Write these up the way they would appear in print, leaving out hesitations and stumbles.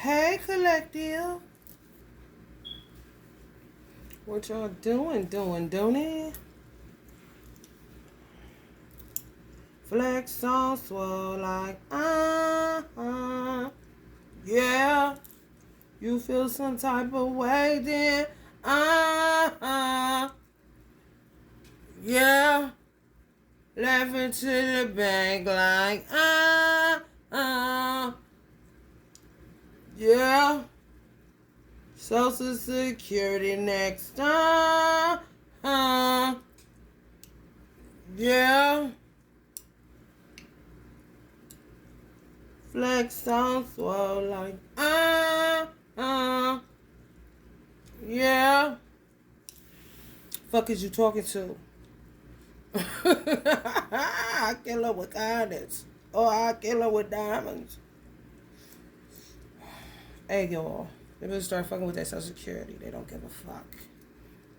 Hey, collective. What y'all doing, don't it? Flex on swell like, yeah. You feel some type of way then, yeah. Laughing to the bank like, yeah. Social Security next, yeah. Flex on swell like, yeah. Fuck is you talking to? I kill her with kindness. Or I kill her with diamonds. Hey, y'all. They better start fucking with that Social Security. They don't give a fuck.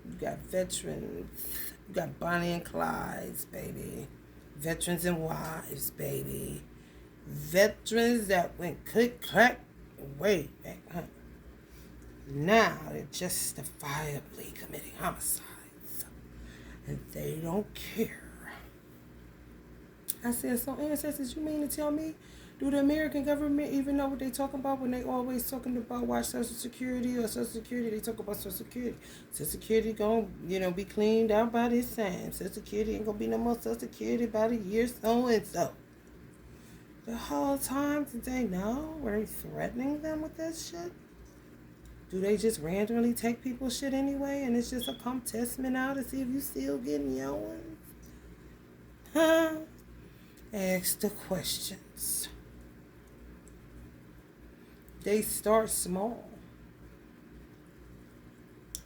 You got veterans. You got Bonnie and Clyde's, baby. Veterans and wives, baby. Veterans that went click, clack, way back, huh? Now they're justifiably committing homicides. And they don't care. I said, so ancestors, you mean to tell me, do the American government even know what they talking about when they always talking about watch Social Security or Social Security? They talk about Social Security. Social Security gonna, be cleaned out by this time. Social Security ain't gonna be no more Social Security by the year so and so. The whole time, did they know? Were they threatening them with that shit? Do they just randomly take people's shit anyway and it's just a come test me now to see if you still getting your ones? Huh? Ask the questions. They start small.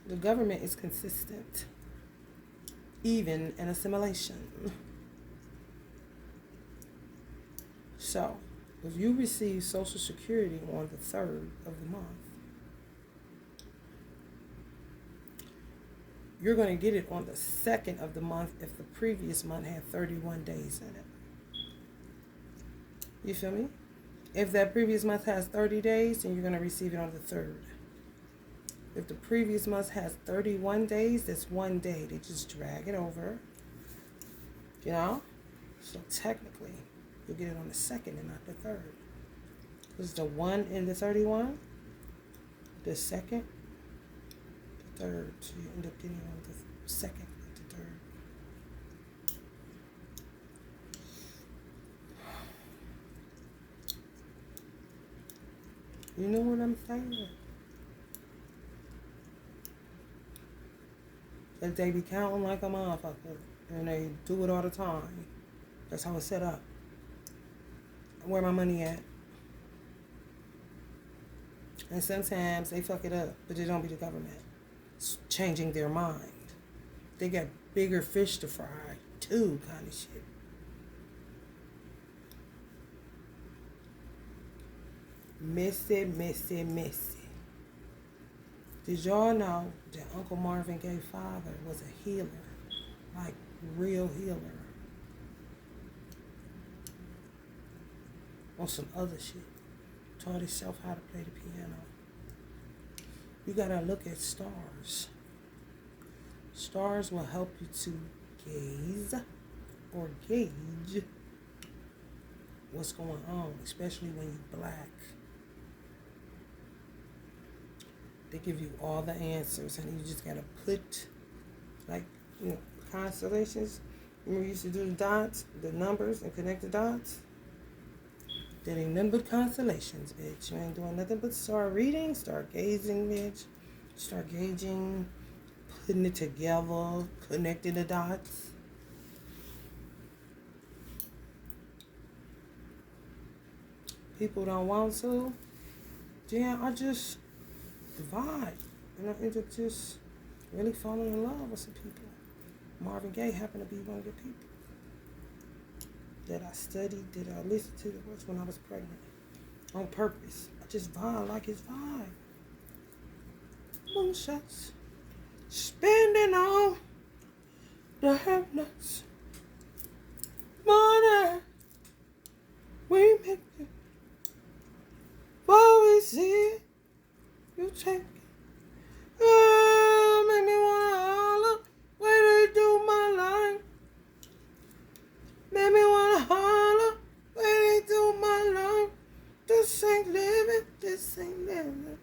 The government is consistent, even in assimilation. So, if you receive Social Security on the 3rd of the month, you're going to get it on the 2nd of the month if the previous month had 31 days in it. You feel me? If that previous month has 30 days, then you're going to receive it on the 3rd. If the previous month has 31 days, that's 1 day. They just drag it over. So technically, you'll get it on the 2nd and not the 3rd. Because the 1 in the 31, the 2nd, the 3rd. So you end up getting it on the 2nd, not the 3rd. You know what I'm saying? That they be counting like a motherfucker. And they do it all the time. That's how it's set up. Where my money at? And sometimes they fuck it up. But it don't be the government. It's changing their mind. They got bigger fish to fry too, kind of shit. Missy. Did y'all know that Uncle Marvin Gaye's father was a healer? Like, real healer. On some other shit. Taught himself how to play the piano. You gotta look at stars. Stars will help you to gaze or gauge what's going on, especially when you're black. They give you all the answers, and you just gotta put, constellations. Remember, you used to do the dots, the numbers, and connect the dots? That ain't nothing but constellations, bitch. You ain't doing nothing but start reading, start gazing, bitch. Start gauging, putting it together, connecting the dots. People don't want to. Yeah, I just vibe. And I end up just really falling in love with some people. Marvin Gaye happened to be one of the people that I studied, that I listened to the words when I was pregnant. On purpose. I just vibe like his vibe. Moonshots. Spending all the have-nots. Money. We make it. What we see. You take oh, make me wanna holler. Way they do my life. Make me wanna holler. Way they do my life. This ain't living. This ain't living.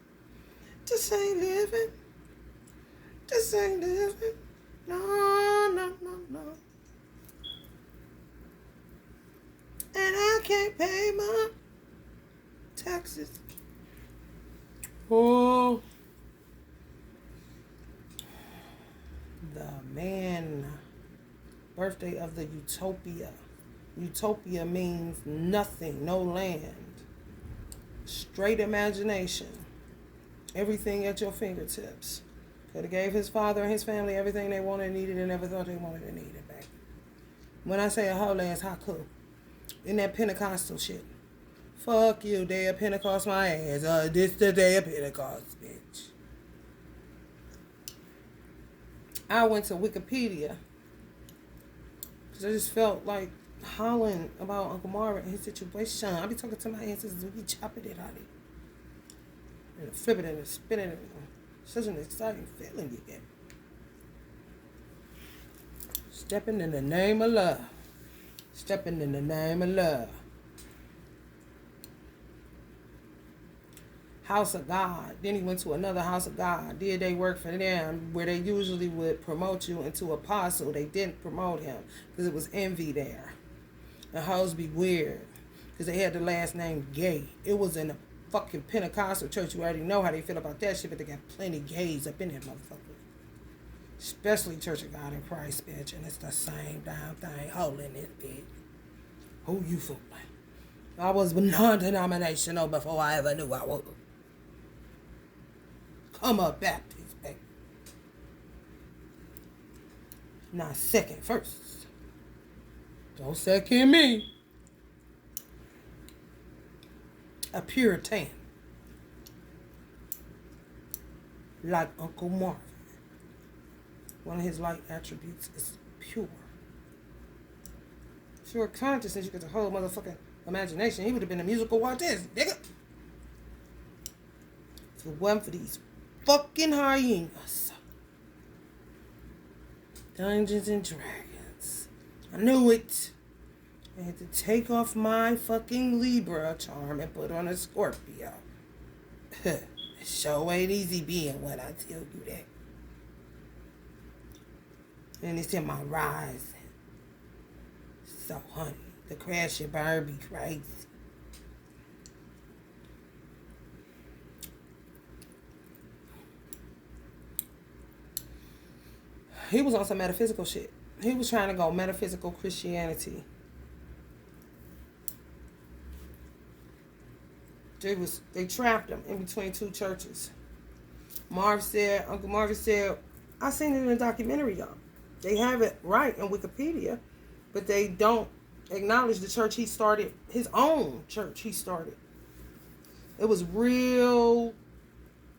This ain't living. This ain't living. No, no, no, no. And I can't pay my taxes. Oh. The man birthday of the utopia. Utopia means nothing, no land. Straight imagination. Everything at your fingertips. Could have gave his father and his family everything they wanted and needed and never thought they wanted and needed back. When I say a whole ass haku, in that Pentecostal shit. Fuck you, day of Pentecost my ass. This the day of Pentecost, bitch. I went to Wikipedia because I just felt like hollering about Uncle Marvin and his situation. I be talking to my ancestors and we chopping it out of it. And flipping it and spinning it. Such an exciting feeling you get. Stepping in the name of love. Stepping in the name of love. House of God. Then he went to another house of God. Did they work for them where they usually would promote you into apostle? They didn't promote him because it was envy there. And hoes be weird because they had the last name Gay. It was in a fucking Pentecostal church. You already know how they feel about that shit, but they got plenty gays up in there, motherfucker. Especially Church of God in Christ, bitch. And it's the same damn thing holding this bitch. Who you fooling? I was non-denominational before I ever knew I was. Come up Baptist, baby. Not second, first. Don't second me. A Puritan. Like Uncle Marvin. One of his light attributes is pure. Pure consciousness, you get the whole motherfucking imagination. He would have been a musical artist, nigga. If it wasn't for these fucking hyenas. Dungeons and Dragons. I knew it. I had to take off my fucking Libra charm and put on a Scorpio. It sure ain't easy being when I tell you that. And it's in my rising. So, honey, the crash and burn be crazy. He was on some metaphysical shit. He was trying to go metaphysical Christianity. They trapped him in between two churches. Uncle Marvin said, I seen it in a documentary, y'all. They have it right in Wikipedia, but they don't acknowledge the church he started, his own church he started. It was real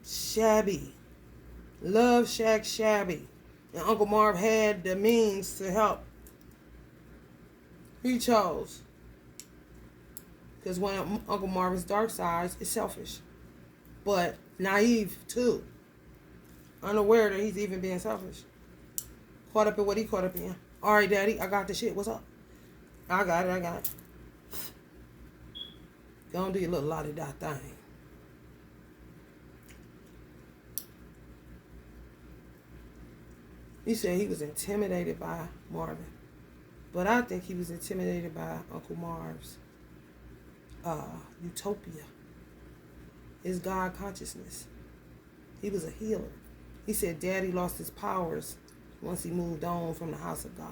shabby. Love Shack shabby. And Uncle Marv had the means to help. He chose. Because one of Uncle Marvin's dark sides is selfish. But naive, too. Unaware that he's even being selfish. Caught up in what he caught up in. All right, Daddy, I got the shit. What's up? I got it. Go on, do your little la-di-da thing. He said he was intimidated by Marvin. But I think he was intimidated by Uncle Marv's utopia. His God consciousness. He was a healer. He said Daddy lost his powers once he moved on from the house of God.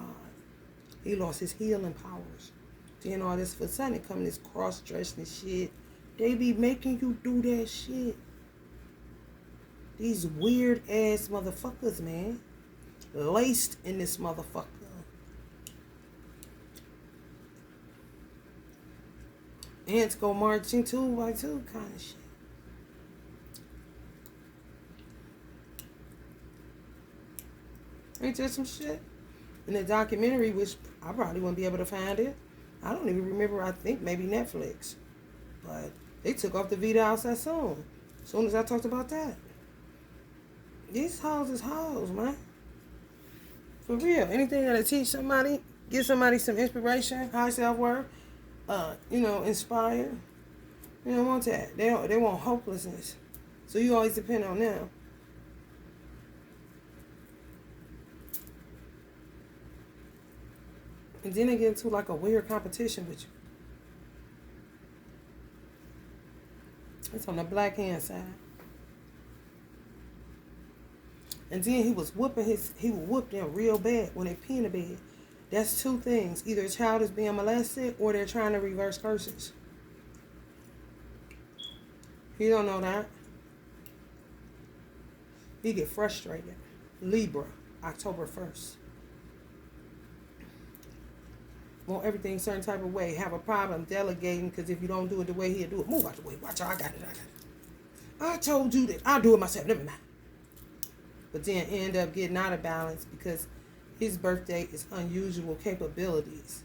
He lost his healing powers. Then all this for Sunday coming, this cross-dressing shit. They be making you do that shit. These weird ass motherfuckers, man. Laced in this motherfucker. Ants go marching 2 by 2 kind of shit. Ain't that some shit? In the documentary, which I probably wouldn't be able to find it. I don't even remember, I think maybe Netflix. But they took off the video outside soon. As soon as I talked about that. These hoes is hoes, man. For real. Anything that'll teach somebody, give somebody some inspiration, high self-worth, inspire. You don't want that. They want hopelessness. So you always depend on them. And then they get into like a weird competition with you. It's on the black hand side. And then he would whoop them real bad when they pee in the bed. That's two things. Either a child is being molested or they're trying to reverse curses. He don't know that. He get frustrated. Libra, October 1st. Want everything certain type of way. Have a problem delegating because if you don't do it the way he'll do it. Move out the way. Watch out, I got it. I told you that. I'll do it myself. Never mind. But then end up getting out of balance because his birthday is unusual capabilities.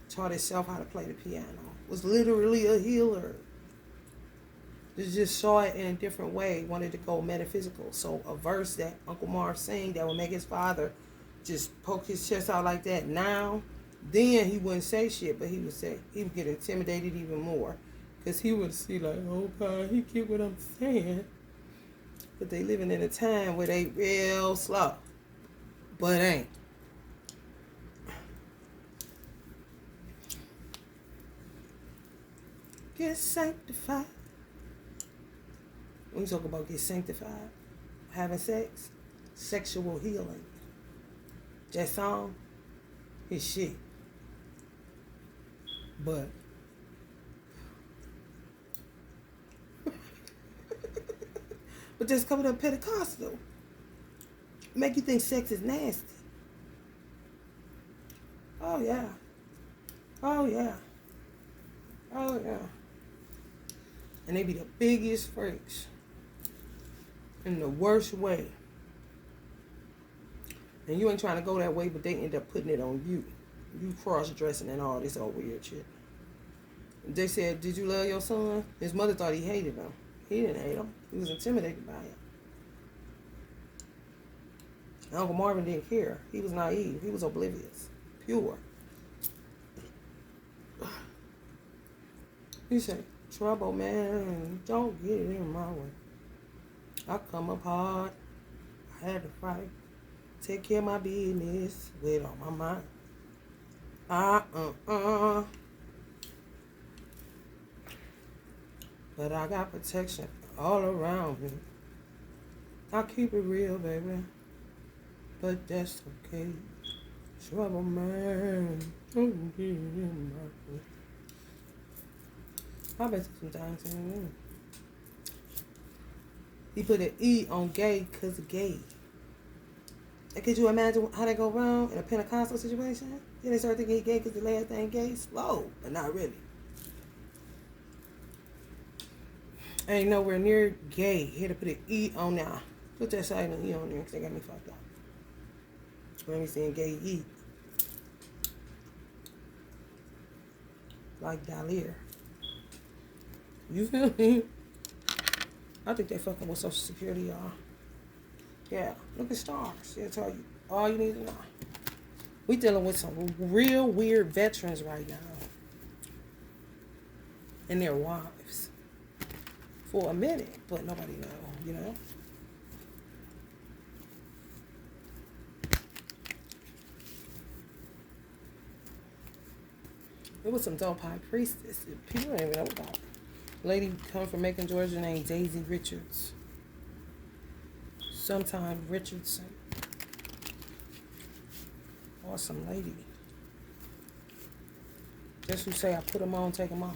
Taught himself how to play the piano. Was literally a healer. Just saw it in a different way. Wanted to go metaphysical. So a verse that Uncle Marv sang that would make his father just poke his chest out like that now, then he wouldn't say shit, but he would get intimidated even more. Because he would see like, oh God, he get what I'm saying. But they living in a time where they real slow. But ain't. Get sanctified. When you talk about get sanctified, having sex, sexual healing. That song is shit. But just coming up Pentecostal make you think sex is nasty. Oh yeah. Oh yeah. Oh yeah. And they be the biggest freaks in the worst way. And you ain't trying to go that way, but they end up putting it on you. You cross-dressing and all this old weird shit. They said, did you love your son? His mother thought he hated him. He didn't hate him. He was intimidated by him. Uncle Marvin didn't care. He was naive. He was oblivious. Pure. He said, trouble, man. Don't get it in my way. I come up hard. I had to fight. Take care of my business with all my mind. But I got protection all around me. I keep it real, baby. But that's okay. Trouble, man. Don't get it in my way. I bet sometimes. He put an E on gay because of gay. And could you imagine how that go wrong in a Pentecostal situation? Then they start thinking he gay because the last name gay. Slow, but not really. Ain't nowhere near gay. He had to put an E on now. Put that silent E on there because they got me fucked up. When we saying gay E. Like Dalir. You feel me? I think they fucking with Social Security, y'all. Yeah, look at stars. They'll tell you all you need to know. We dealing with some real weird veterans right now. And their wives. For a minute, but nobody know, you know? There was some dope high priestess. People don't even know about her. Lady come from Macon, Georgia, named Daisy Richards. Sometime Richardson. Awesome lady. Just who say I put them on, take them off.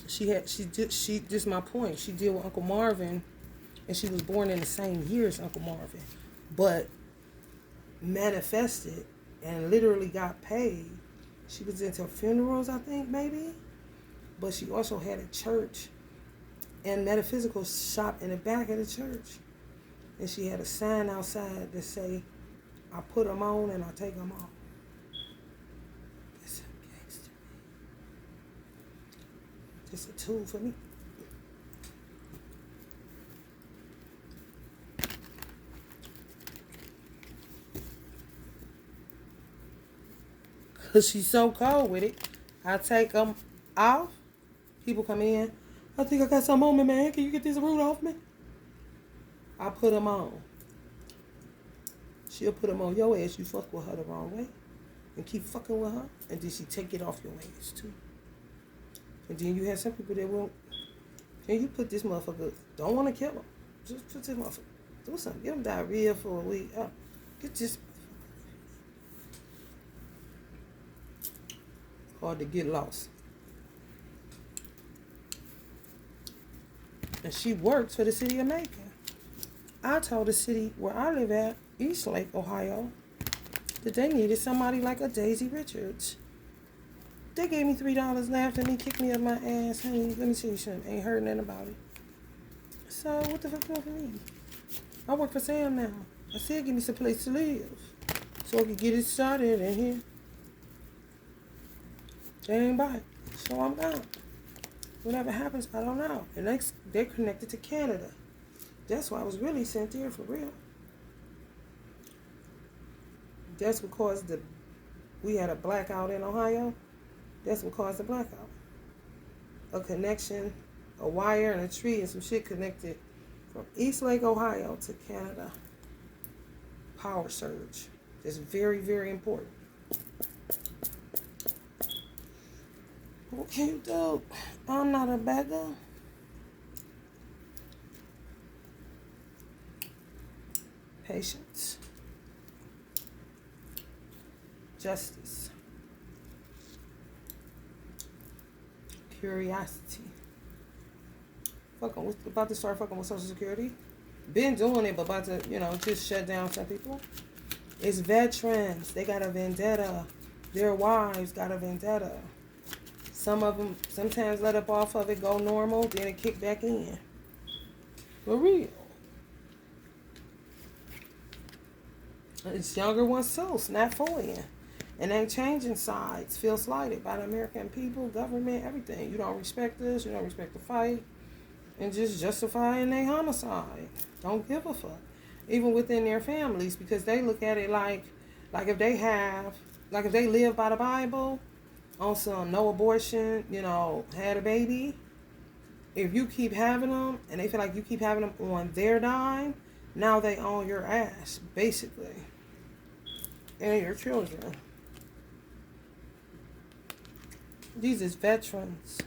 Just my point. She deal with Uncle Marvin, and she was born in the same year as Uncle Marvin, but manifested and literally got paid. She was into funerals, I think, maybe, but she also had a church and metaphysical shop in the back of the church, and she had a sign outside that say, "I put them on and I take them off." It's a tool for me. Because she's so cold with it. I take them off. People come in. I think I got something on me, man. Can you get this root off me? I put them on. She'll put them on your ass. You fuck with her the wrong way. And keep fucking with her. And then she take it off your ass, too. And then you have some people that won't. Can you put this motherfucker? Don't want to kill him. Just put this motherfucker. Do something. Give him diarrhea for a week. Get this. Hard to get lost. And she works for the city of Macon. I told the city where I live at, Eastlake, Ohio, that they needed somebody like a Daisy Richards. They gave me $3, laughed at me, kicked me up my ass. Honey, let me tell you something. Ain't heard nothing about it. So what the fuck you want from me? I work for Sam now. I said give me some place to live so I could get it started in here. They ain't buy it. So I'm gone. Whatever happens, I don't know. And they're connected to Canada. That's why I was really sent there for real. That's what caused we had a blackout in Ohio. That's what caused the blackout. A connection, a wire and a tree and some shit connected from Eastlake, Ohio to Canada. Power surge. It's very, very important. Okay, dope. I'm not a beggar. Patience. Justice. Curiosity. About to start fucking with Social Security. Been doing it, but about to, just shut down some people. It's veterans. They got a vendetta. Their wives got a vendetta. Some of them sometimes let up off of it, go normal, then it kick back in. For real. It's younger ones too, snap in. And they changing sides, feel slighted by the American people, government, everything. You don't respect this, you don't respect the fight, and just justifying their homicide. Don't give a fuck. Even within their families, because they look at it like if they live by the Bible, on some no abortion, had a baby, if you keep having them and they feel like you keep having them on their dime, now they own your ass, basically. And your children. These is veterans.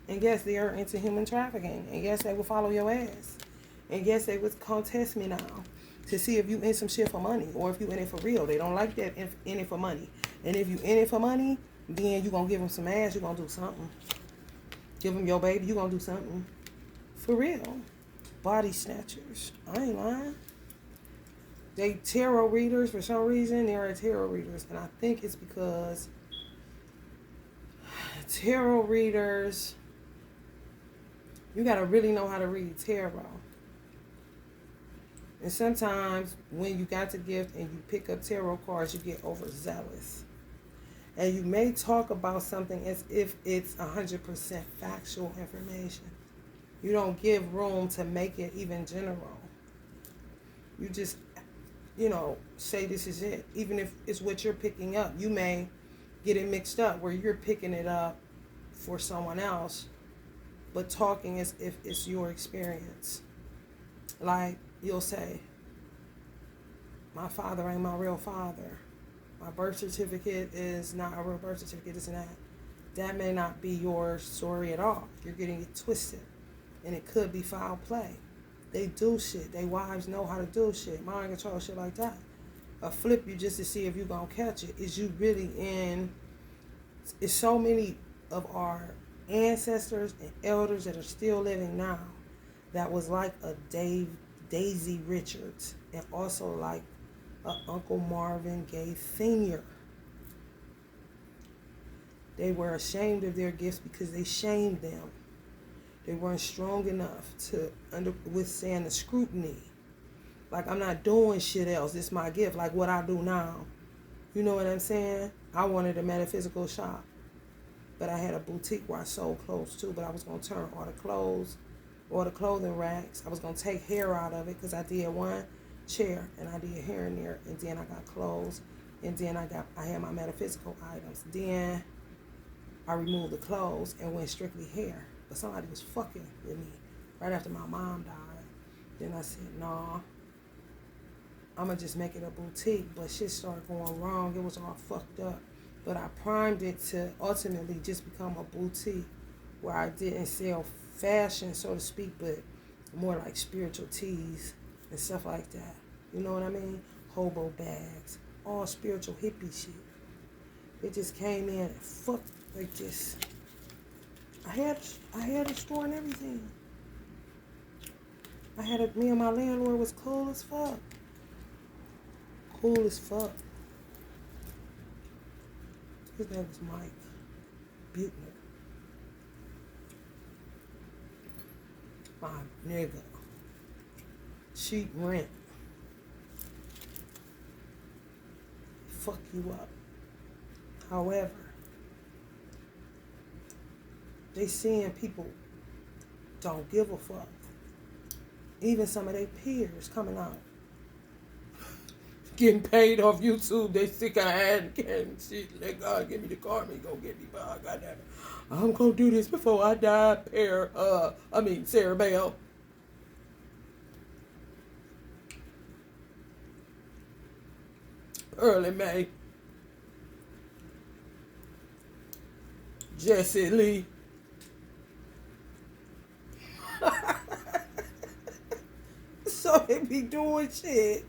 And yes, they are into human trafficking. And yes, they will follow your ass. And yes, they would contest me now to see if you in some shit for money or if you in it for real. They don't like that in it for money. And if you in it for money, then you going to give them some ass. You going to do something. Give them your baby. You going to do something. For real. Body snatchers. I ain't lying. They tarot readers. For some reason, they are tarot readers. And I think it's because tarot readers, you got to really know how to read tarot. And sometimes when you got the gift and you pick up tarot cards, you get overzealous. And you may talk about something as if it's 100% factual information. You don't give room to make it even general. You just, say this is it. Even if it's what you're picking up, you may get it mixed up where you're picking it up for someone else, but talking as if it's your experience. Like, you'll say, my father ain't my real father. My birth certificate is not a real birth certificate, this and that. That may not be your story at all. You're getting it twisted. And it could be foul play. They do shit. They wives know how to do shit. Mind control, shit like that. A flip you just to see if you gonna catch it. Is you really in... It's so many of our ancestors and elders that are still living now that was like a Daisy Richards, and also like a Uncle Marvin Gaye Sr. They were ashamed of their gifts because they shamed them. They weren't strong enough to withstand the scrutiny. Like, I'm not doing shit else. It's my gift, like what I do now. You know what I'm saying? I wanted a metaphysical shop, but I had a boutique where I sold clothes too, but I was going to turn all the clothing racks. I was going to take hair out of it because I did one. chair, and I did hair in there, and then I got clothes, and then I had my metaphysical items. Then I removed the clothes and went strictly hair. But somebody was fucking with me right after my mom died. Then I said, nah, I'm going to just make it a boutique. But shit started going wrong. It was all fucked up. But I primed it to ultimately just become a boutique where I didn't sell fashion, so to speak, but more like spiritual teas and stuff like that. You know what I mean? Hobo bags. All spiritual hippie shit. It just came in and fucked like this. I had a store and everything. Me and my landlord was cool as fuck. Cool as fuck. His name was Mike Butner. My nigga. Cheap rent. Fuck you up. However, they seeing people don't give a fuck. Even some of their peers coming out. Getting paid off YouTube. They sick of hand and shit. Let God give me the karma. He gonna get me by. Goddamn it. I'm gonna do this before I die. Sarah Bell. Early May. Jesse Lee. So they be doing shit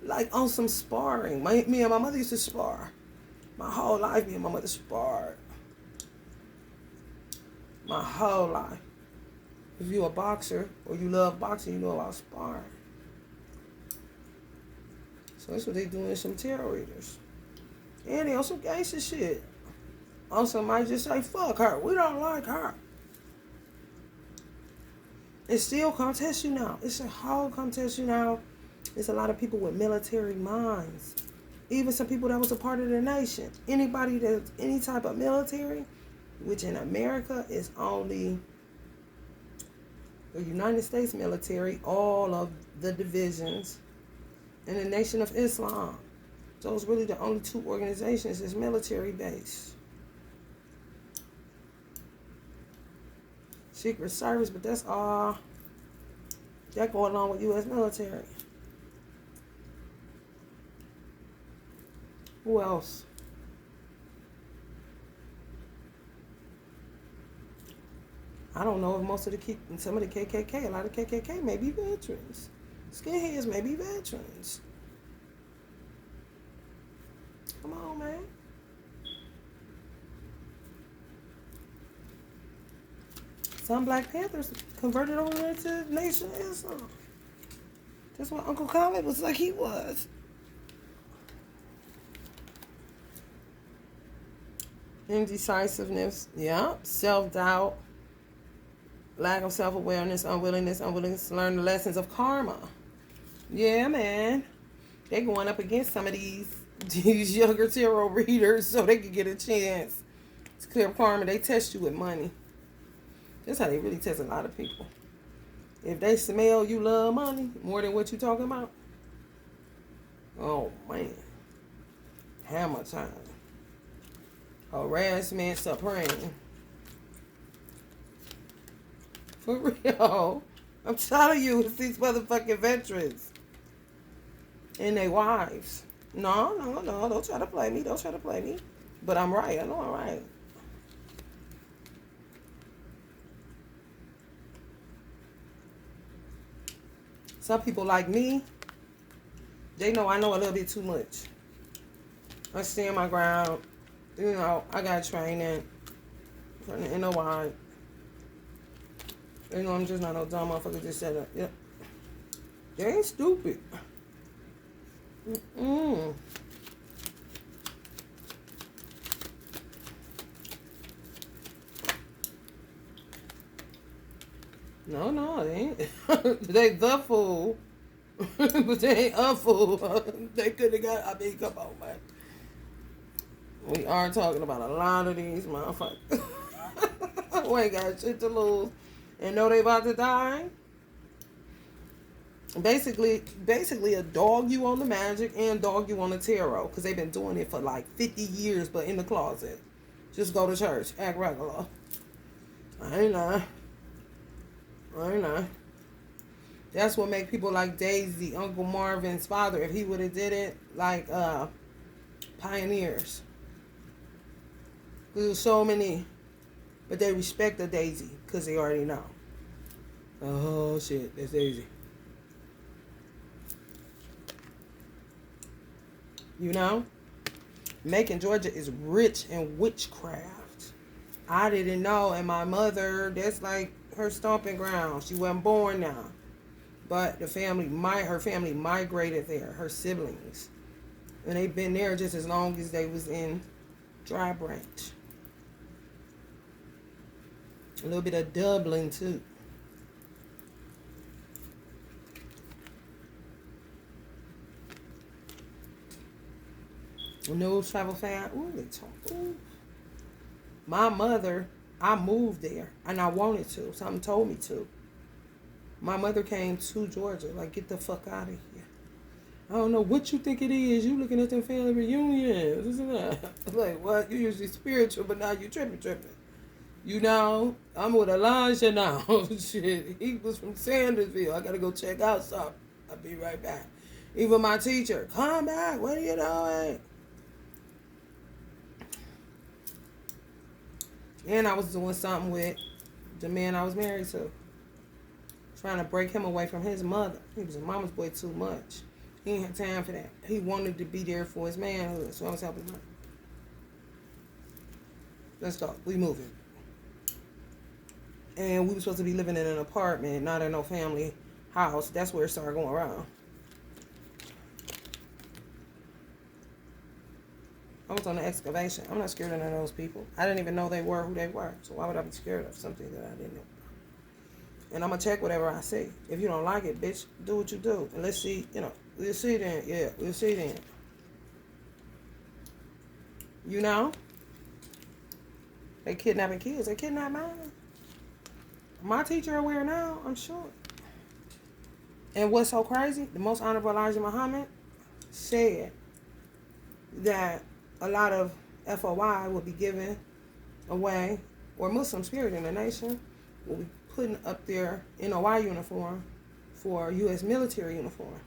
like on some sparring. Me and my mother used to spar. My whole life, me and my mother sparred. My whole life. If you're a boxer or you love boxing, you know about sparring. So that's what they doing to some tarot readers. And they on some gangster shit. Also might just say, fuck her. We don't like her. It still come test you now. It's a whole come test you now. It's a lot of people with military minds. Even some people that was a part of the nation. Anybody that's any type of military, which in America is only the United States military, all of the divisions, and the Nation of Islam. Those really the only two organizations that's military based. Secret Service, but that's all that going on with U.S. military. Who else? I don't know if some of the KKK, a lot of KKK may be veterans. Skinheads may be veterans. Come on, man. Some Black Panthers converted over into Nation of Islam. That's what Uncle Khaled was like he was. Indecisiveness, yeah. Self-doubt, lack of self-awareness, unwillingness to learn the lessons of karma. Yeah, man. They going up against some of these younger tarot readers so they can get a chance to clear karma. They test you with money. That's how they really test a lot of people. If they smell you love money more than what you talking about, oh man, hammer time. Harassment supreme. For real. I'm telling you, it's these motherfucking veterans. And their wives. No. Don't try to play me. But I'm right. I know I'm right. Some people like me, they know I know a little bit too much. I stand my ground. You know, I got training from the NOI. You know, I'm just not no dumb motherfucker just set up. Yep. They ain't stupid. No, they ain't. They the fool. But they ain't a fool. They could have got, come on, man. We are talking about a lot of these motherfuckers. We ain't got shit to lose. And know they about to die. Basically a dog you on the magic and dog you on the tarot, because they've been doing it for like 50 years, but in the closet. Just go to church, act regular. I ain't lying. That's what make people like Daisy, Uncle Marvin's father, if he would have did it, like pioneers. There's so many, but they respect the Daisy because they already know. Oh shit, that's Daisy. You know, Macon, Georgia is rich in witchcraft. I didn't know, and my mother, that's like her stomping ground. She wasn't born now, but her family migrated there. Her siblings, and they've been there just as long as they was in Dry Branch. A little bit of Dublin too. No travel fan. Ooh, they talk. Ooh. My mother, I moved there and I wanted to. Something told me to. My mother came to Georgia. Like, get the fuck out of here. I don't know what you think it is. You looking at them family reunions. Isn't that? Like, what? You usually spiritual, but now you tripping. You know, I'm with Elijah now. Shit, he was from Sandersville. I gotta go check out something. I'll be right back. Even my teacher, come back. What are you doing? And I was doing something with the man I was married to. Trying to break him away from his mother. He was a mama's boy too much. He ain't had time for that. He wanted to be there for his manhood, so I was helping him. Let's go. We moving. And we were supposed to be living in an apartment, not in no family house. That's where it started going around. I was on the excavation. I'm not scared of none of those people. I didn't even know they were who they were. So why would I be scared of something that I didn't know? And I'm going to check whatever I see. If you don't like it, bitch, do what you do. And let's see, we'll see then. Yeah, we'll see then. You know? They kidnapping kids. They kidnap mine. My teacher aware now, I'm sure. And what's so crazy, the Most Honorable Elijah Muhammad said that a lot of FOI will be given away, or Muslim spirit in the nation will be putting up their NOI uniform for U.S. military uniform.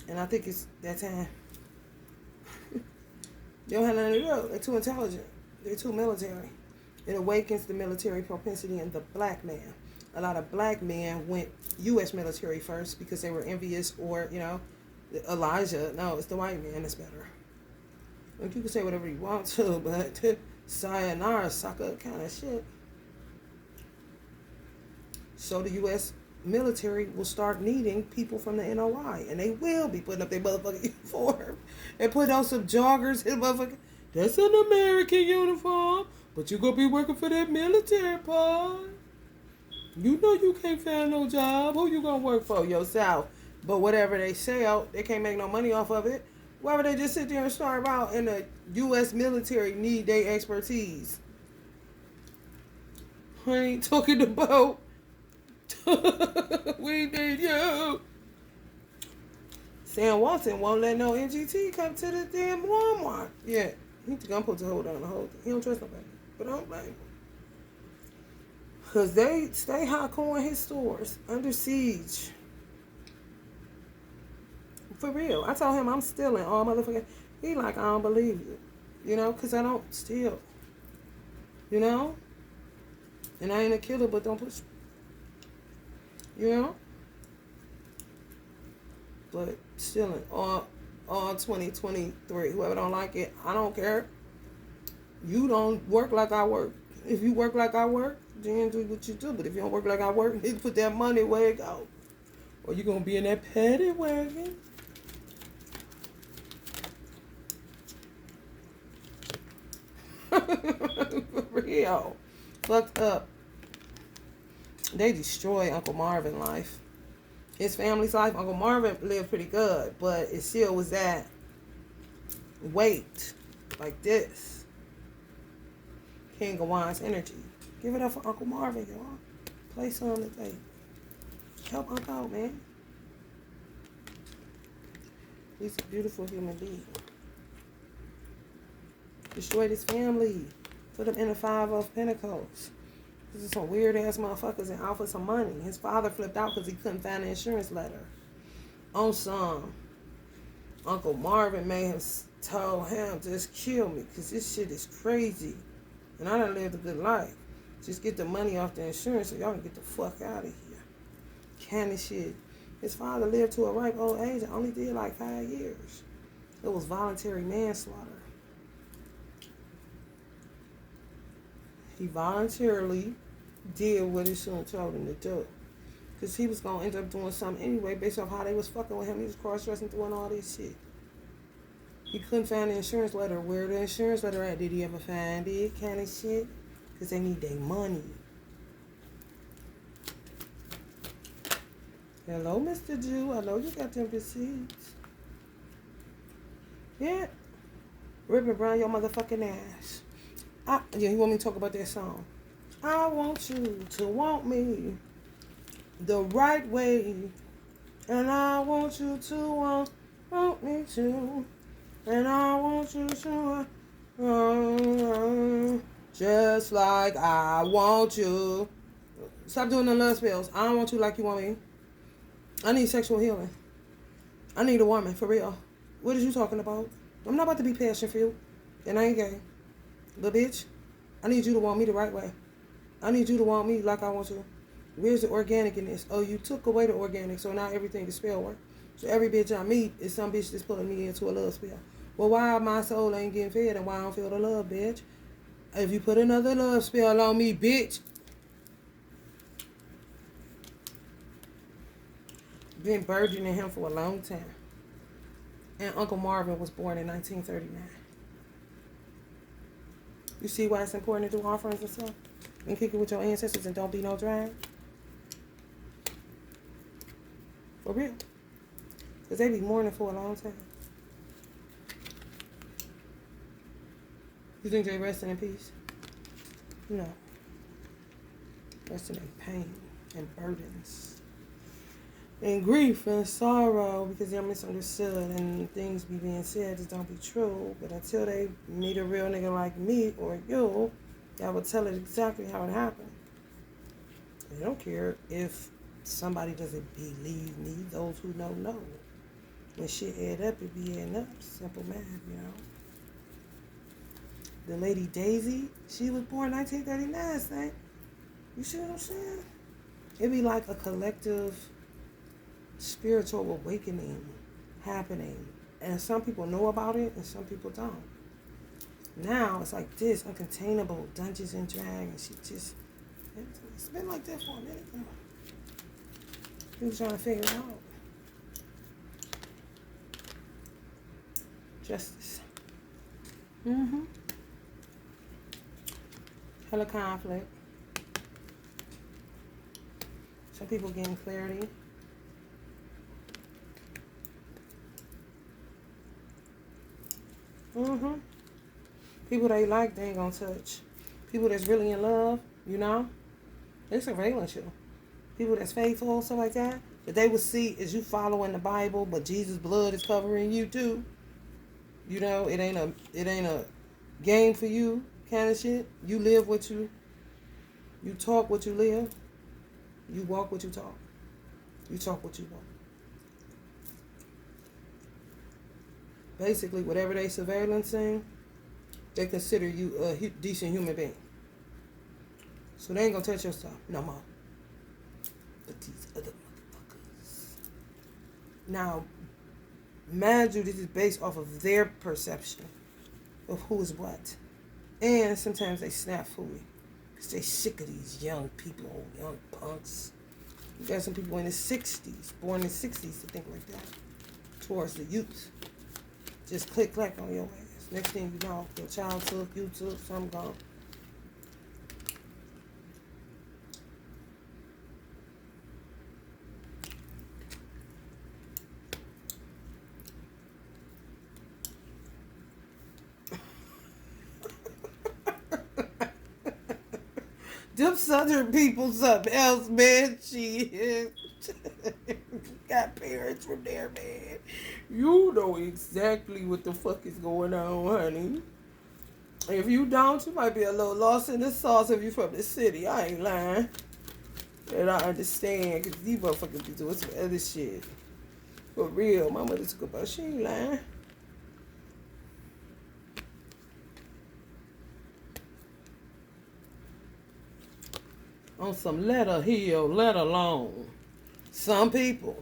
And I think it's that time. They don't have nothing to do. They're too intelligent. They're too military. It awakens the military propensity in the black man. A lot of black men went U.S. military first because they were envious, or, Elijah. No, it's the white man that's better. Like, you can say whatever you want to, but sayonara, sucker kind of shit. So the U.S. military will start needing people from the NOI, and they will be putting up their motherfucking uniform and put on some joggers and motherfucking. That's an American uniform, but you gonna be working for that military part. You know you can't find no job. Who you gonna work for? Yourself. But whatever they sell, they can't make no money off of it. Why would they just sit there and starve out, and the U.S. military need their expertise? I ain't talking about. We need you. Sam Walton won't let no NGT come to the damn Walmart. Yeah, I'm supposed to hold on the whole thing. He don't trust nobody, but I don't blame him. Because they stay hardcore in his stores, under siege. For real. I told him I'm stealing all motherfucking. He like, I don't believe you. Because I don't steal. And I ain't a killer, but don't push. But stealing all 2023. Whoever don't like it, I don't care. You don't work like I work. If you work like I work, then do what you do. But if you don't work like I work, you put that money where it go. Or you gonna be in that paddy wagon. For real. Fucked up. They destroyed Uncle Marvin's life. His family's life. Uncle Marvin lived pretty good, but it still was that weight like this. King of Wands energy. Give it up for Uncle Marvin, y'all. Play some today. Help Uncle out, man. He's a beautiful human being. Destroyed his family. Put him in the Five of Pentacles. This is some weird ass motherfuckers and offered some money. His father flipped out because he couldn't find the insurance letter. On some, Uncle Marvin may have told him, just kill me because this shit is crazy. And I done lived a good life. Just get the money off the insurance so y'all can get the fuck out of here. Kind of shit. His father lived to a ripe old age and only did like 5 years. It was voluntary manslaughter. He voluntarily did what his son told him to do. Because he was going to end up doing something anyway based off how they was fucking with him. He was cross-dressing, doing all this shit. He couldn't find the insurance letter. Where the insurance letter at? Did he ever find it? Kind of shit. Because they need their money. Hello, Mr. Jew. I know you got them receipts. Yeah. Ripping around your motherfucking ass. Yeah, you want me to talk about that song? I want you to want me the right way. And I want you to want me too. And I want you to just like I want you. Stop doing the love spells. I don't want you like you want me. I need sexual healing. I need a woman, for real. What is you talking about? I'm not about to be passion-filled. And I ain't gay. Little bitch, I need you to want me the right way. I need you to want me like I want you. Where's the organic in this? Oh, you took away the organic, so now everything is spell work. So every bitch I meet is some bitch that's pulling me into a love spell. Well, why my soul ain't getting fed and why I don't feel the love, bitch? If you put another love spell on me, bitch. Been burdening him for a long time. And Uncle Marvin was born in 1939. You see why it's important to do offerings and stuff? And kick it with your ancestors and don't be no drag? For real. Because they be mourning for a long time. You think they resting in peace? No. Resting in pain and burdens. And grief and sorrow because they're misunderstood and things be being said that don't be true. But until they meet a real nigga like me or you, y'all will tell it exactly how it happened. They don't care if somebody doesn't believe me. Those who know. When shit add up, it be adding up. Simple math, you know. The lady Daisy, she was born 1939, say. You see what I'm saying? It be like a collective spiritual awakening happening. And some people know about it and some people don't. Now it's like this, uncontainable Dungeons and Dragons. It's been like that for a minute now. People trying to figure it out. Justice. Hella conflict. Some people getting clarity. People they like, they ain't gonna touch. People that's really in love, you know, they surveillance you. People that's faithful, stuff like that they will see is you following the Bible, but Jesus' blood is covering you too. You know, it ain't a game for you kind of shit. You live what you talk what you live. You walk what you talk. You talk what you walk. Basically, whatever they surveillancing, they consider you a decent human being. So they ain't gonna touch your stuff no more. But these other motherfuckers. Now, mind you, this is based off of their perception of who is what. And sometimes they snap fooey. Because they sick of these young people, young punks. You got some people in the 60s, born in the 60s to think like that. Towards the youth. Just click clack on your ass. Next thing you know, your child took, you took, some gone. Them Them Southern people something else, man. She got parents from there, man. You know exactly what the fuck is going on, honey. If you don't, you might be a little lost in the sauce if you from the city. I ain't lying. And I understand, because these motherfuckers be doing some other shit. For real, my mother took about, she ain't lying. On some let her heal, let alone. Some people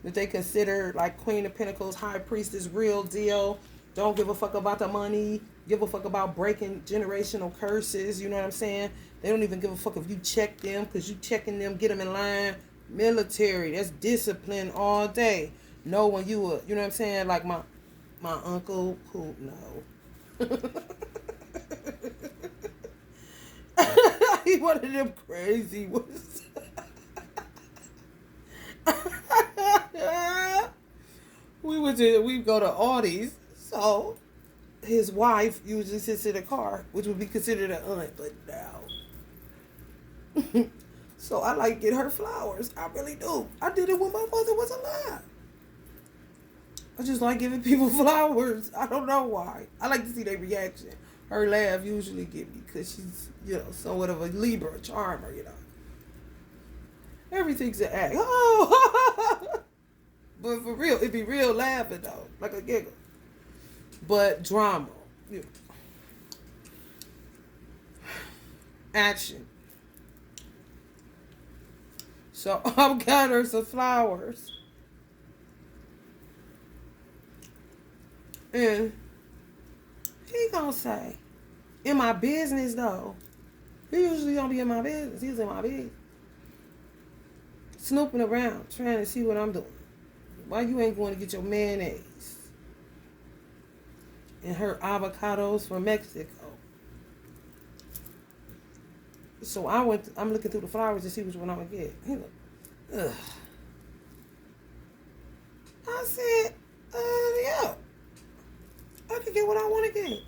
that they consider like Queen of Pentacles, High Priestess, real deal. Don't give a fuck about the money. Give a fuck about breaking generational curses. You know what I'm saying? They don't even give a fuck if you check them, because you checking them, get them in line. Military, that's discipline all day. Know when you were, you know what I'm saying? Like my uncle who, no. He one of them crazy ones. We go to Audie's, so his wife usually sits in the car, which would be considered an aunt, but now. So I like get her flowers. I really do. I did it when my mother was alive. I just like giving people flowers. I don't know why. I like to see their reaction. Her laugh usually get me because she's, somewhat of a Libra charmer, Everything's an act. Oh! But for real, it be real laughing though, like a giggle. But drama, action. So I got her some flowers, and he gonna say, in my business though. He usually don't be in my business. He's in my business, snooping around, trying to see what I'm doing. Why you ain't going to get your mayonnaise and her avocados from Mexico? So I'm looking through the flowers to see which one I'm going to get. He like, ugh. I said, yeah. I can get what I want to get.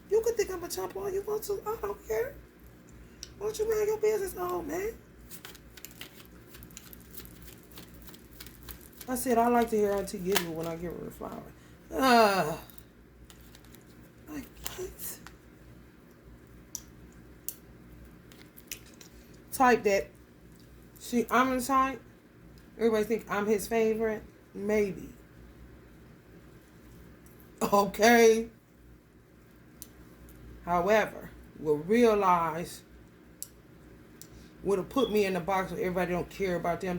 You can think I'm a chump all you want to. I don't care. Why don't you mind your business on, man? I said, I like to hear Auntie giggle when I give her the flower. Like, what? Type that. See, I'm the type. Everybody think I'm his favorite. Maybe. Okay. However, will realize would have put me in the box where everybody don't care about them.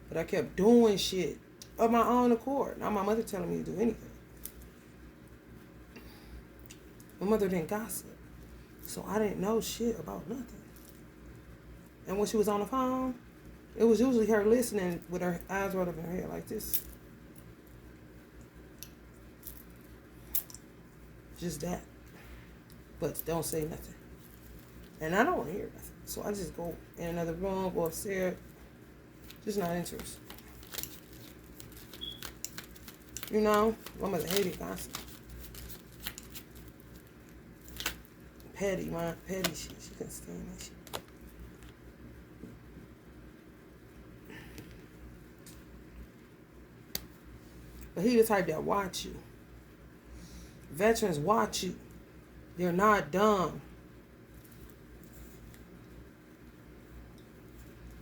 But I kept doing shit of my own accord. Not my mother telling me to do anything. My mother didn't gossip. So I didn't know shit about nothing. And when she was on the phone, it was usually her listening with her eyes rolled up in her head like this. Just that. But don't say nothing. And I don't want to hear nothing. So I just go in another room, go upstairs. Just not interested. My mother hated gossip. Petty shit. She couldn't stand that shit. But he the type that watch you. Veterans watch you. They're not dumb.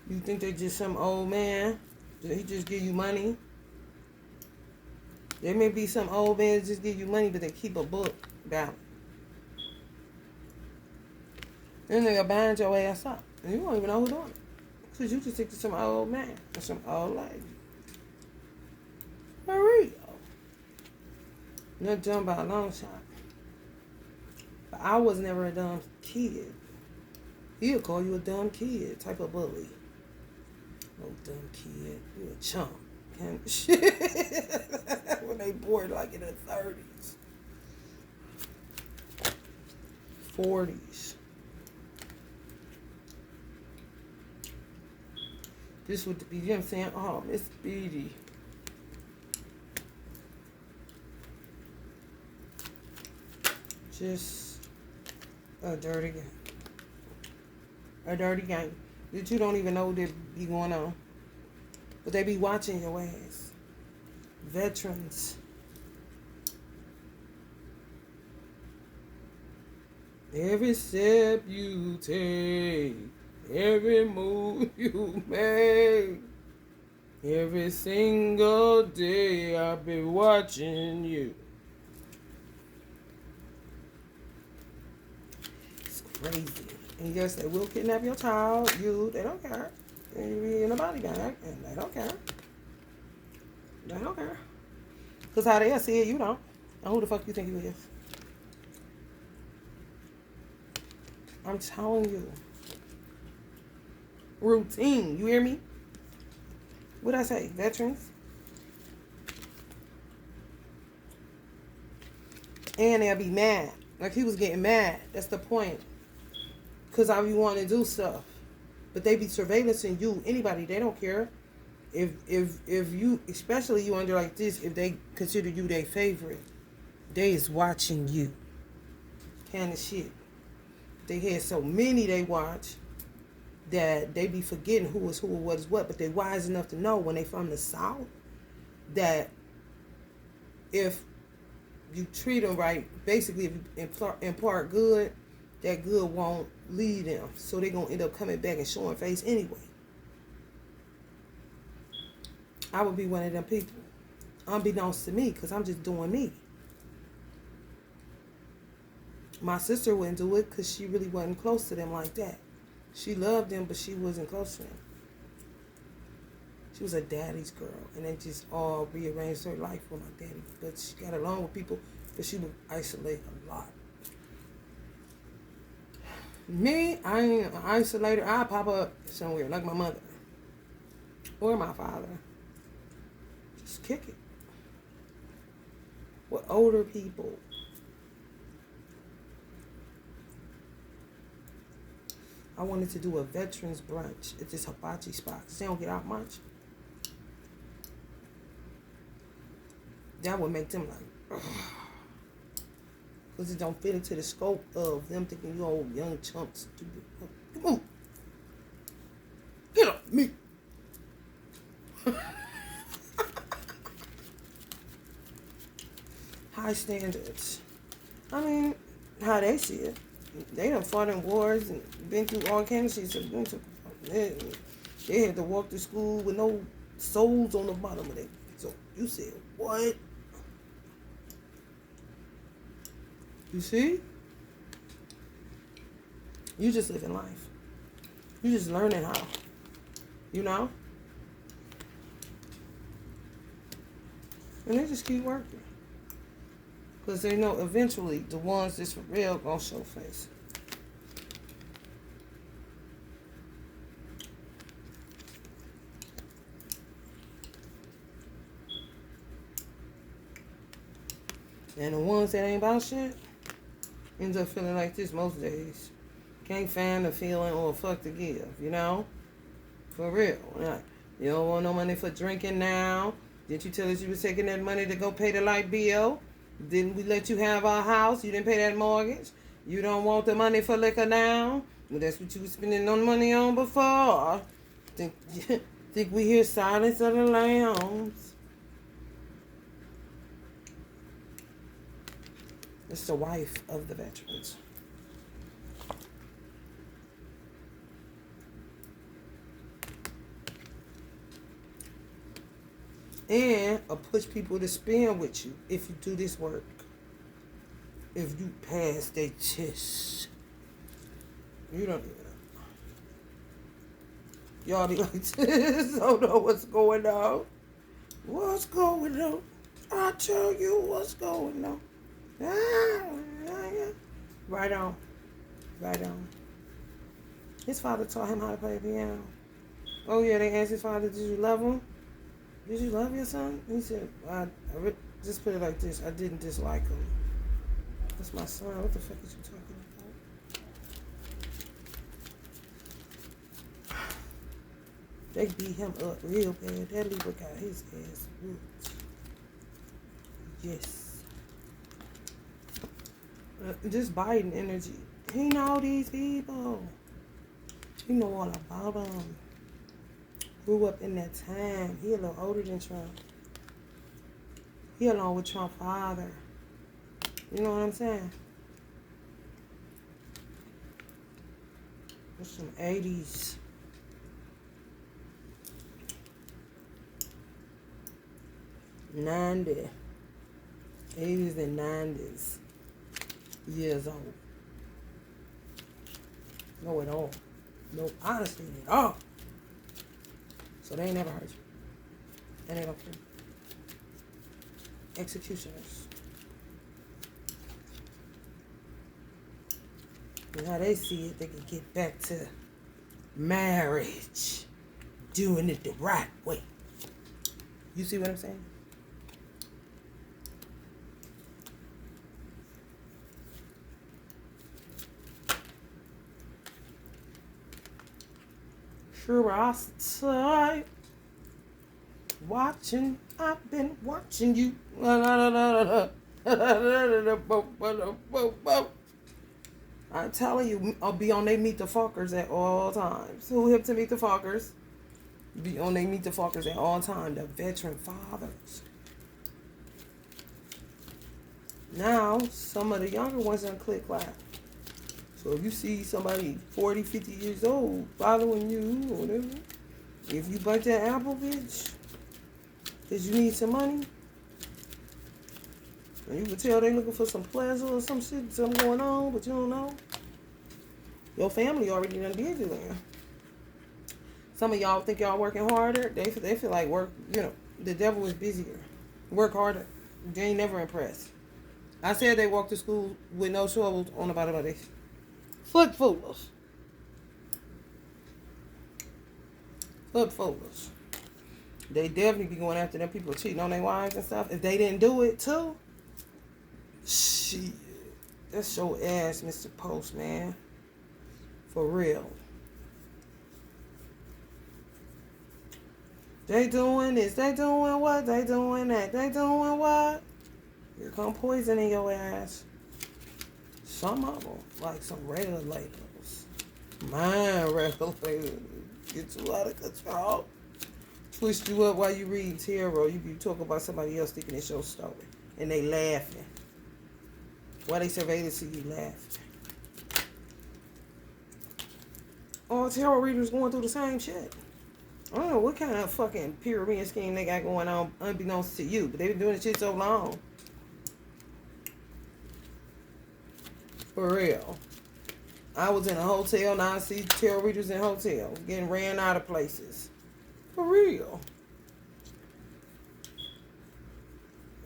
You think they're just some old man? Did he just give you money? There may be some old man that just give you money, but they keep a book about it. Then they'll bind your ass up. And you don't even know who's doing it. Because you just think to some old man or some old lady. For real. Not dumb by a long shot. But I was never a dumb kid. He'll call you a dumb kid type of bully. No dumb kid. You a chump. Kind of shit. When they bored like in the 30s. 40s. This would be, you know what I'm saying? Oh, Miss Beatty. Just a dirty guy. a dirty game that you don't even know that be going on. But they be watching your ass. Veterans. Every step you take, every move you make, every single day I've been watching you. It's crazy. And yes, they will kidnap your child. They don't care. And you be in a body bag, and they don't care. They don't care. Because how they see it, you don't. And who the fuck you think you is? I'm telling you. Routine. You hear me? What'd I say? Veterans? And they'll be mad. Like he was getting mad. That's the point. Because I be wanting to do stuff. But they be surveillancing you. Anybody. They don't care. If you, especially you under like this, if they consider you their favorite, they is watching you. Kind of shit. They had so many they watch that they be forgetting who is who or what is what. But they wise enough to know when they from the South that if you treat them right, basically if you impart good, that good won't lead them. So they're going to end up coming back and showing face anyway. I would be one of them people. Unbeknownst to me, because I'm just doing me. My sister wouldn't do it because she really wasn't close to them like that. She loved them, but she wasn't close to them. She was a daddy's girl, and they just all rearranged her life with my daddy. But she got along with people, but she would isolate a lot. Me, I ain't an isolator. I pop up somewhere, like my mother. Or my father. Just kick it. With older people. I wanted to do a veterans brunch at this hibachi spot. They don't get out much. That would make them like, because it don't fit into the scope of them thinking you old young chunks. Come on. Get up, me. High standards. I mean, how they see it. They done fought in wars and been through all kinds of shit. They had to walk to school with no soles on the bottom of it. So you said, what? You see? You just living life. You just learning how. You know? And they just keep working. Because they know eventually the ones that's for real gonna show face. And the ones that ain't about shit ends up feeling like this most days. Can't find a feeling or a fuck to give, you know? For real. Like, you don't want no money for drinking now. Didn't you tell us you was taking that money to go pay the light bill? Didn't we let you have our house? You didn't pay that mortgage? You don't want the money for liquor now? Well, that's what you was spending no money on before. Think we hear silence of the lambs? It's the wife of the veterans. And push people to spend with you if you do this work. If you pass their test. You don't even know. Y'all be like this. Don't know what's going on. What's going on? I'll tell you what's going on. Right on. Right on. His father taught him how to play piano. Oh yeah, they asked his father, did you love him? Did you love your son? He said, just put it like this. I didn't dislike him. That's my son. What the fuck is you talking about? They beat him up real bad. That Libra got his ass whooped. Yes. Just Biden energy. He know these people. He know all about him. Grew up in that time. He a little older than Trump. He along with Trump's father. You know what I'm saying? It's some 80s. '90s. 80s and 90s. Years old. No, at all. No, honestly, at all. So they ain't never heard you. And they don't care. Executioners. And how they see it, they can get back to marriage. Doing it the right way. You see what I'm saying? Curiosity. Watching, I've been watching you. I'm telling you, I'll be on they meet the fuckers at all times. Who hip to meet the fuckers? Be on they meet the fuckers at all times. The veteran fathers. Now, some of the younger ones done click clap. So if you see somebody 40, 50 years old following you or whatever, if you bite that apple, bitch, because you need some money, and you can tell they looking for some pleasure or some shit, something going on, but you don't know, your family already done did you there. Some of y'all think y'all working harder. They feel like work, the devil is busier. Work harder. They ain't never impressed. I said they walk to school with no troubles on the bottom of their foot foolish. Foot foolish. They definitely be going after them people cheating on their wives and stuff. If they didn't do it too, shit. That's your ass, Mr. Postman. For real. They doing this. They doing what? They doing that. They doing what? Here come poison in your ass. Some of them, like some regulators. Mind regulators. Get you out of control. Twist you up while you reading tarot. You be talking about somebody else thinking it's your story. And they laughing. Why they survey to see you laughing? All tarot readers going through the same shit. I don't know what kind of fucking pyramid scheme they got going on unbeknownst to you. But they've been doing this shit so long. For real. I was in a hotel. Now I see tarot readers in hotels. Getting ran out of places. For real.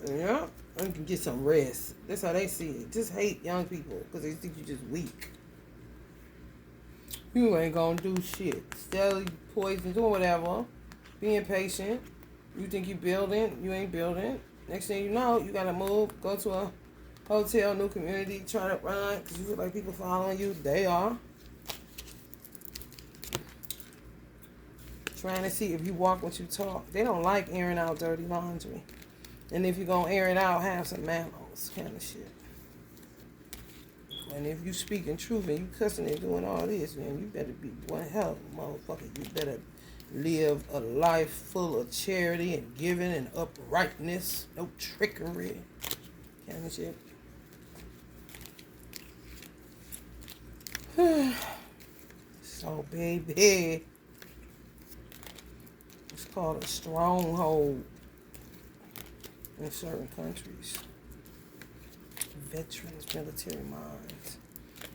Yeah. I can get some rest. That's how they see it. Just hate young people. Because they think you're just weak. You ain't gonna do shit. Steadily poison, doing whatever. Being patient. You think you building. You ain't building. Next thing you know, you gotta move. Go to a hotel, new community, try to run. Because you feel like people following you. They are. Trying to see if you walk what you talk. They don't like airing out dirty laundry. And if you're gonna air it out, have some manners. Kind of shit. And if you speaking truth and you cussing and doing all this, man, you better be one hell of a motherfucker. You better live a life full of charity and giving and uprightness. No trickery. Kind of shit. So, baby, it's called a stronghold in certain countries. Veterans, military minds.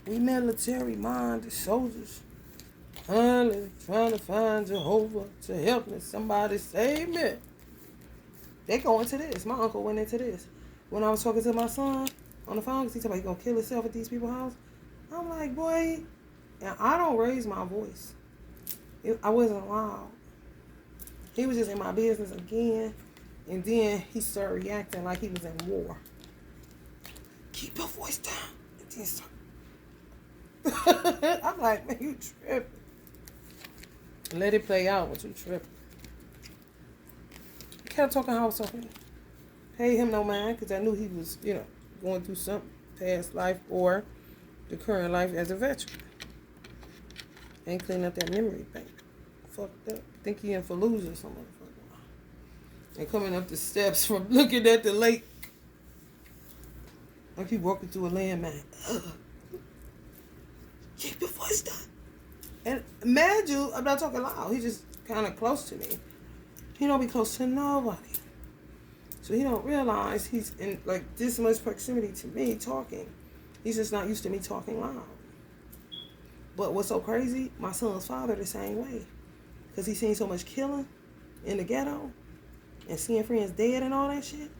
We military-minded soldiers. Honey, trying to find Jehovah to help me. Somebody save me. They go into this. My uncle went into this. When I was talking to my son on the phone, because he told me he's going to kill himself at these people's house. I'm like, boy, and I don't raise my voice. I wasn't loud. He was just in my business again. And then he started reacting like he was in war. Keep your voice down. And then start. I'm like, man, you tripping. Let it play out, but you tripping. I kept talking how I was talking. Paid him no mind, because I knew he was, going through some past life or the current life as a veteran. Ain't clean up that memory bank. Fucked up. Think he in Fallujah or some motherfucker. And coming up the steps from looking at the lake. Like he walking through a landmine. Keep your voice down. And mad you, I'm not talking loud. He's just kind of close to me. He don't be close to nobody. So he don't realize he's in like this much proximity to me talking. He's just not used to me talking loud. But what's so crazy, my son's father the same way. Because he's seen so much killing in the ghetto and seeing friends dead and all that shit.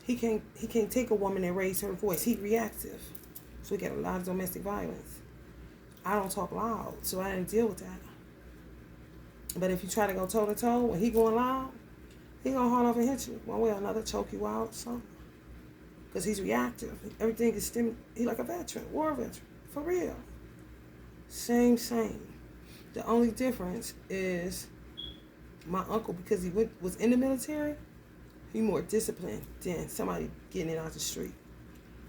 He can't take a woman and raise her voice. He's reactive. So we get a lot of domestic violence. I don't talk loud, so I didn't deal with that. But if you try to go toe to toe when he going loud, he gonna haul off and hit you one way or another, choke you out, something. Because he's reactive. Everything is he like a veteran, war veteran, for real. Same. The only difference is my uncle, because he was in the military, he more disciplined than somebody getting it out the street.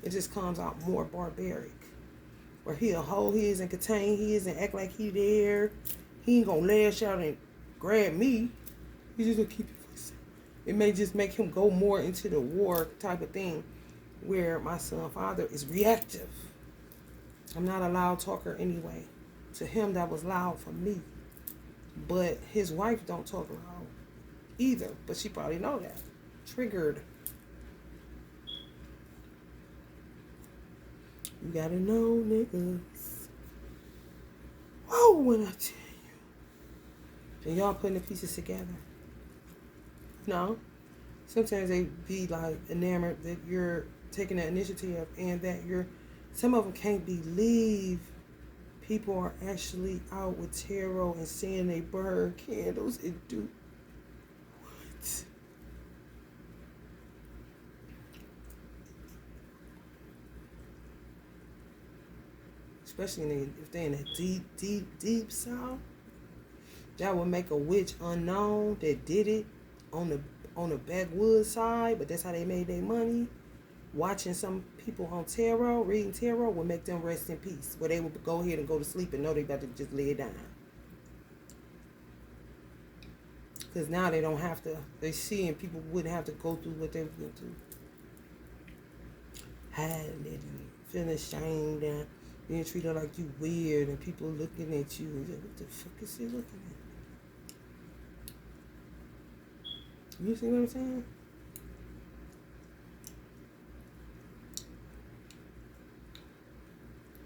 It just comes out more barbaric. Where he'll hold his and contain his and act like he there. He ain't gonna lash out and grab me. He's just gonna keep it for himself. It may just make him go more into the war type of thing, where my son's father is reactive. I'm not a loud talker anyway. To him, that was loud for me. But his wife don't talk loud either. But she probably know that. Triggered. You gotta know, niggas. Whoa, when I tell you. And y'all putting the pieces together. No. Sometimes they be like enamored that you're taking the initiative and that some of them can't believe people are actually out with tarot and saying they burn candles and do what? Especially if they're in a deep south. That would make a witch unknown that did it on the backwoods side, but that's how they made their money. Watching some people on tarot, reading tarot, would make them rest in peace. Where they would go ahead and go to sleep and know they got to just lay it down. Because now they don't have to, they see and people wouldn't have to go through what they went through. Hiding it and feeling ashamed and being treated like you weird and people looking at you and like, what the fuck is he looking at? You see what I'm saying?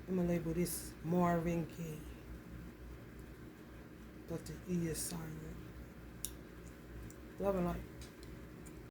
I'm gonna label this Marvin Gaye. But the E is silent. Love and light.